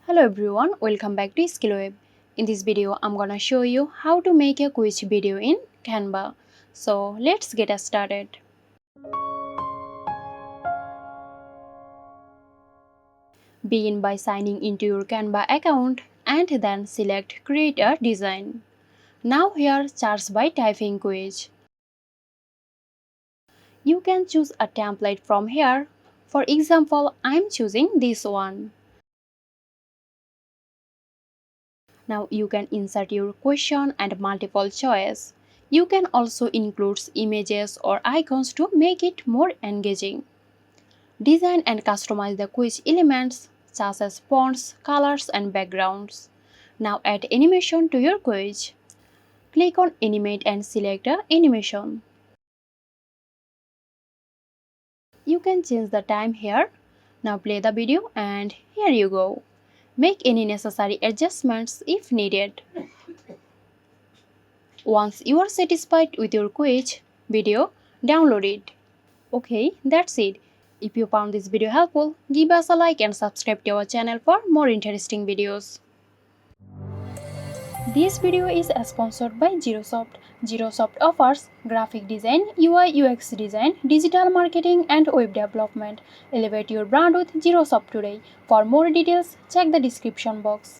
Hello everyone, welcome back to SkillWeb. In this video, I'm gonna show you how to make a quiz video in Canva. So let's get started. Begin by signing into your Canva account and then select Create a Design. Now here charts by typing quiz. You can choose a template from here. For example, I'm choosing this one. Now you can insert your question and multiple choice. You can also include images or icons to make it more engaging. Design and customize the quiz elements such as fonts, colors and backgrounds. Now add animation to your quiz. Click on Animate and select animation. You can change the time here. Now play the video and here you go. Make any necessary adjustments if needed. Once you are satisfied with your quiz video, download it. Okay, that's it. If you found this video helpful, give us a like and subscribe to our channel for more interesting videos. This video is sponsored by Zerosoft. Zerosoft offers graphic design, UI UX design, digital marketing and web development. Elevate your brand with Zerosoft today. For more details, check the description box.